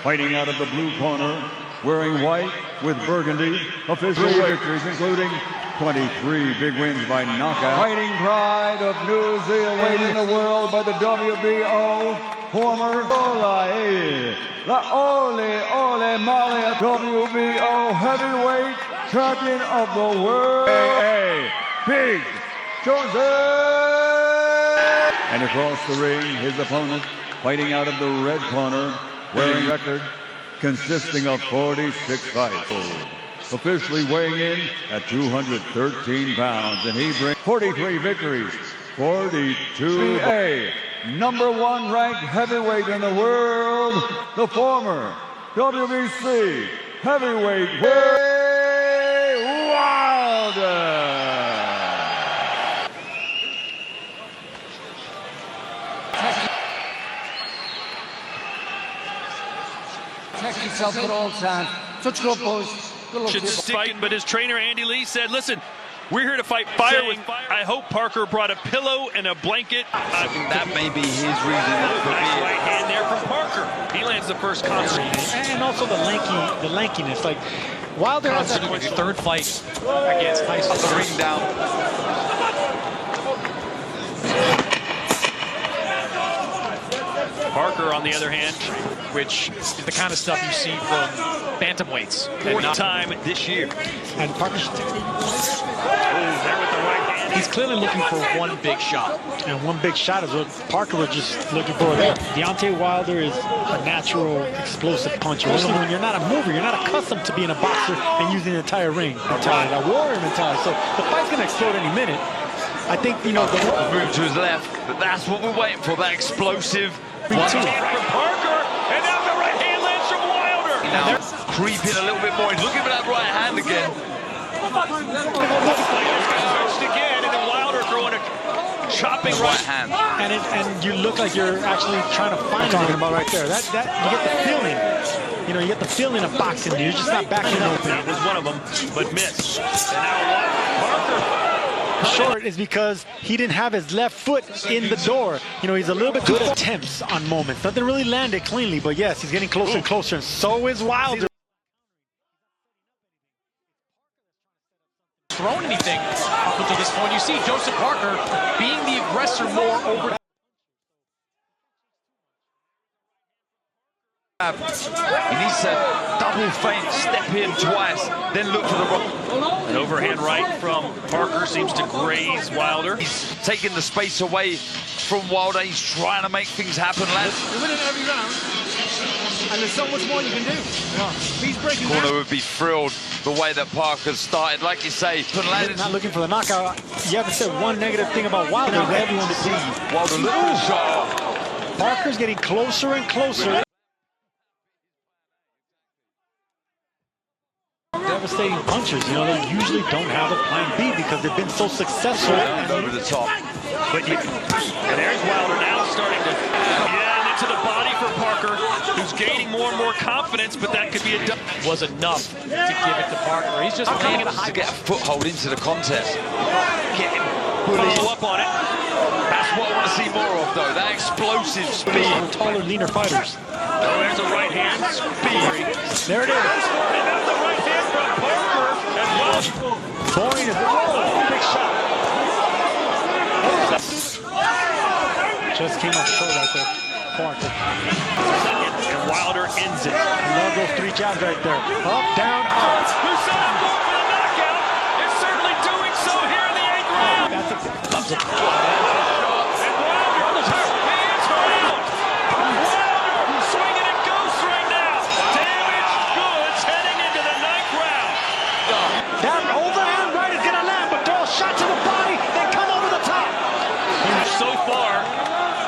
Fighting out of the blue corner, wearing white with burgundy, official victories including 23 big wins by knockout. Fighting pride of New Zealand, leading the world by the WBO, former La Ole Malia WBO Heavyweight Champion of the World, Big Jose. And across the ring, his opponent, fighting out of the red corner, wearing record consisting of 46 fights. Officially weighing in at 213 pounds, and he brings 43 victories, 42. #1 ranked heavyweight in the world, the former WBC heavyweight Wilder. Protect yourself at all times. Such good boys. Should fight, but his trainer Andy Lee said, listen, we're here to fight fire with fire. I hope Parker brought a pillow and a blanket. That may be his reason. Nice right hand there from Parker. He lands the first concert. And also the lankiness. Like Wilder has that third fight against Tyson. The ring down. Parker, on the other hand, which is the kind of stuff you see from bantamweights. Fourth time this year. And Parker's there with the right hand. He's clearly looking for one big shot. And one big shot is what Parker was just looking for there. Deontay Wilder is a natural explosive puncher. Especially when you're not a mover, you're not accustomed to being a boxer and using the entire ring mentality, a warrior mentality. So the fight's going to explode any minute. I think, you know, the move to his left, but that's what we're waiting for, that explosive. One hand from Parker, and now the right hand lands from Wilder. Now creeping a little bit more. He's looking for that right hand again. Switched again, and then Wilder throwing a chopping right hand. And you look like you're actually trying to find talking about right there. That you get the feeling. You know, you get the feeling of boxing. You're just not backing open. That was one of them, but missed. And now Parker. Short is because he didn't have his left foot in the door. You know, he's a little bit good attempts on moments. Nothing really landed cleanly, but yes, he's getting closer and closer, and so is Wilder. Thrown anything up until this point. You see Joseph Parker being the aggressor more over. He needs to double feint, step in twice, then look for the rock. An overhand right from Parker seems to graze Wilder. He's taking the space away from Wilder. He's trying to make things happen, lads. You're winning every round, and there's so much more you can do. He's breaking Corner would be thrilled the way that Parker's started. Like you say, not looking for the knockout. You haven't said one negative thing about Wilder. Everyone to please. Wilder little shot. Parker's getting closer and closer. Devastating punches, you know, they usually don't have a plan B because they've been so successful. Over the top. And there's Wilder now starting to and into the body for Parker, who's gaining more and more confidence, but that could be was enough to give it to Parker. He's just playing at a high to get a foothold into the contest. Get him. Follow up on it. That's what I want to see more of, though. That explosive speed. Taller, leaner fighters. Oh, there's a right hand. Speed. There it is. And now the right hand from Parker. And Boyne is big shot. Just came up short right there. Parker. And Wilder ends it. Love those three jabs right there. Up, down, up. Who said I'm going for the knockout? It's certainly doing so here in the 8th round. That's a And Wilder on the turn. He is around. Wilder swinging and ghost right now. Damaged goods heading into the 9th round. that overhand right is gonna land, but throw a shot to the body, then come over the top. Who so far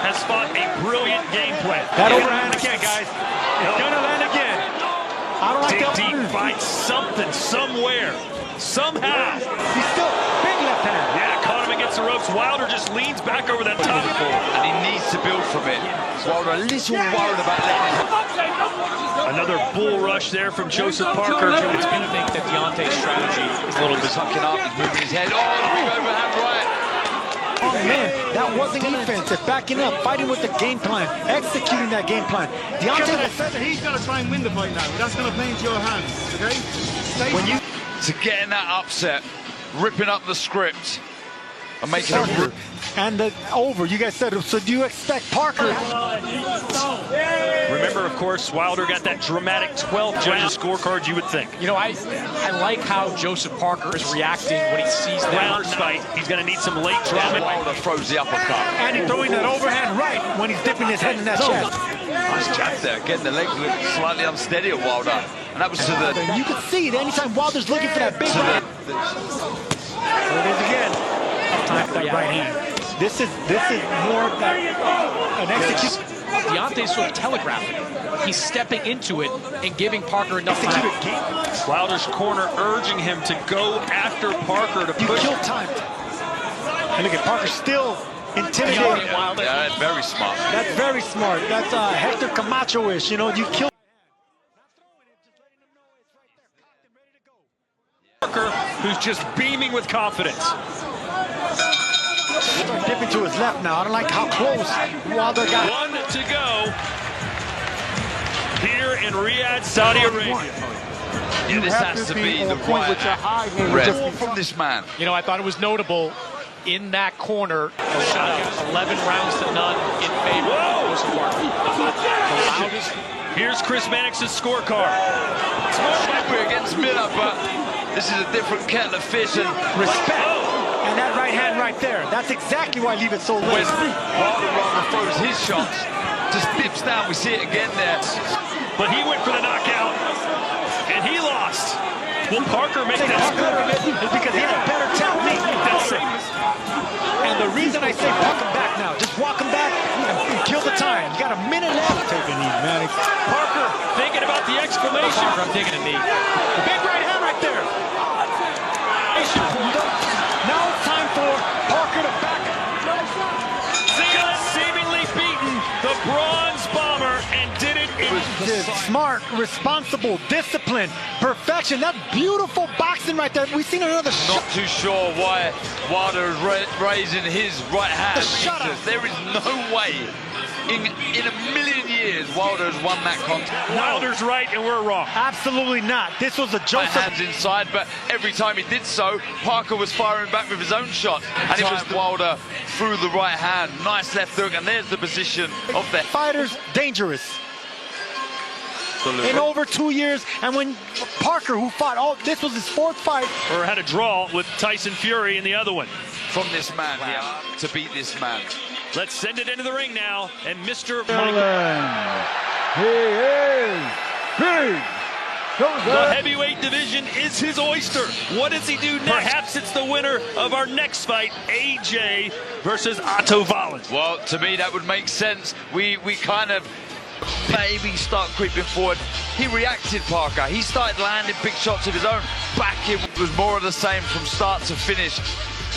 has fought a brilliant game plan. That overhand again, guys. It's gonna land again. I don't like that. Deep fight something somewhere. Somehow. He's still big left hand. Yeah, caught him against the ropes. Wilder just leans back over that top. And he needs to build from it. Wilder a little worried about letting it. Another bull rush there from Joseph Parker. I do think that Deontay's strategy is A little bit sucking up, he's moving his head. Oh, the big overhand right. Oh man, that wasn't defense. They're backing up, fighting with the game plan, executing that game plan. Deontay said that he's got to try and win the fight now. That's going to play into your hands, okay? When you to get in that upset, ripping up the script and making it and the over. You guys said, so do you expect Parker? Remember, of course, Wilder got that dramatic 12th judges scorecard, you would think. You know, I like how Joseph Parker is reacting when he sees that Round fight, he's going to need some late drama. Wilder throws the uppercut. And he's throwing that overhand right when he's dipping his head in that chest. Nice jab there. Getting the legs look slightly unsteady at Wilder. And that was to the... You can see it anytime Wilder's looking for that big right. There it is again. Time for that right hand. This is more of an execution. Deontay's sort of telegraphing. He's stepping into it and giving Parker enough time. Wilder's corner urging him to go after Parker to You push. kill time. And look at Parker still intimidating Wilder. Yeah, that's very smart. That's very smart. That's Hector Camacho-ish. You know, you kill. Parker, who's just beaming with confidence. Dipping to his left now. I don't like how close Wilder got. One to go here in Riyadh, Saudi Arabia. Yeah, this has to be the right red from this man. You know, I thought it was notable in that corner. 11 rounds to none in favor of Joseph Parker. The loudest. Here's Chris Mannix's scorecard. We're against Miller, but this is a different kettle of fish. And Respect. And that right hand right there. That's exactly why I leave it so when late. Wilder throws his shots, just dips down. We see it again there. But he went for the knockout, and he lost. Will Parker make that? It's because he had a better technique. And the reason I say walk him back now, just walk him back and kill the time. You got a minute left. Take a knee, Mannix. Parker thinking about the exclamation. I'm taking a knee. Big right hand right there. Now it's time for Parker to back. Seemingly beaten the bronze bomber and did it in Smart, responsible, disciplined, perfection. That beautiful boxing right there. We've seen another Not too sure why Wilder is raising his right hand. Shut up. There is no way in a million years Wilder has won that contest. Wilder's right and we're wrong. Absolutely not. This was a Right Joseph. hands inside, but every time he did so, Parker was firing back with his own shot. And it was Wilder through the right hand. Nice left hook, and there's the position of the Fighters dangerous. In over 2 years, and when Parker, who fought, this was his fourth fight. Or had a draw with Tyson Fury in the other one. from this man here to beat this man. Let's send it into the ring now, and Mr. He is big. The heavyweight division is his oyster. What does he do next? Perhaps it's the winner of our next fight, AJ versus Otto Wallen. Well, to me, that would make sense. We kind of maybe start creeping forward. He reacted, Parker. He started landing big shots of his own. Back him was more of the same from start to finish.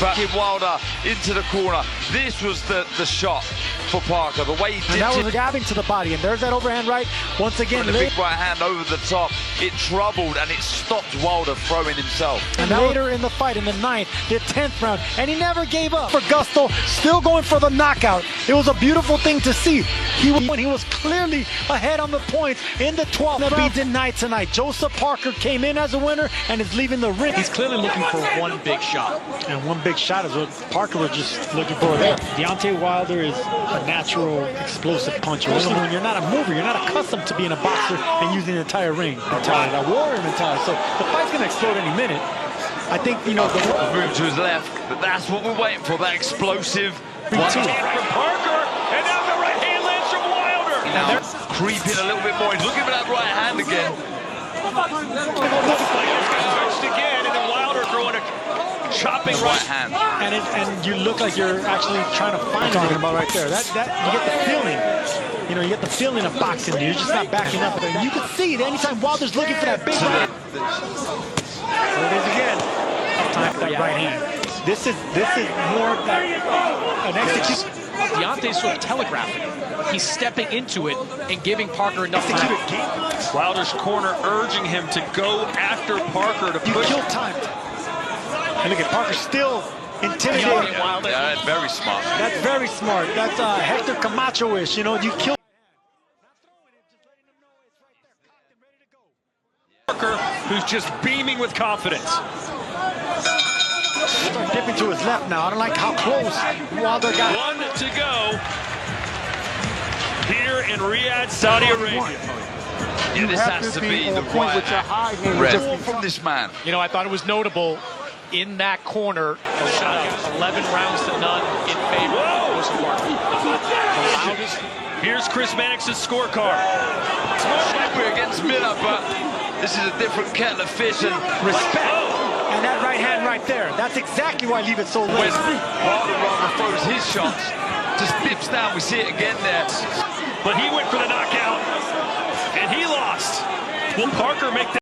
Back in Wilder into the corner. This was the shot for Parker. The way he did And that it. was jabbing to the body. And there's that overhand right. Once again, The big right hand over the top. It troubled and it stopped Wilder throwing himself. and later in the fight, in the 9th, the 10th round, and he never gave up. For Gusto, still going for the knockout. It was a beautiful thing to see. He was clearly ahead on the points in the 12th. Never be denied tonight. Joseph Parker came in as a winner and is leaving the ring. He's clearly looking for one big shot. And one big shot is what Parker was just looking for there. Deontay Wilder is a natural, explosive puncher. When you're not a mover, you're not accustomed to being a boxer and using the entire ring mentality, that warrior mentality. So the fight's going to explode any minute. I think, you know, the Move to his left, but that's what we're waiting for, that explosive. From Parker, and now the right hand lands from Wilder. Now creeping a little bit more. He's looking for that right hand again. Switched again, and then Wilder throwing a chopping Right right. hand. and you look like you're actually trying to find talking about right there. That you get the feeling. You know, you get the feeling of boxing. You're just not backing up. And you can see it anytime Wilder's looking for that big right. There it is again. Time for that right hand. This is more of an execution. Deontay's sort of telegraphing. He's stepping into it and giving Parker enough time. Wilder's corner urging him to go after Parker to You push. kill time. And look at Parker still intimidating. Yeah, that's very smart. That's very smart. That's Hector Camacho-ish. You know, you kill. Parker, who's just beaming with confidence. Start dipping to his left now. I don't like how close Wilder got. One to go here in Riyadh, Saudi Arabia. Yeah, this has to be the right red from this man. You know, I thought it was notable in that corner. 11 rounds to none in favor of Joseph Parker. The loudest. Here's Chris Mannix's scorecard. We're against Miller, but this is a different kettle of fish. And Respect. And that right hand right there. That's exactly why I leave it so when late. Wilder throws his shots, just dips down. We see it again there. But he went for the knockout, and he lost. Will Parker make that?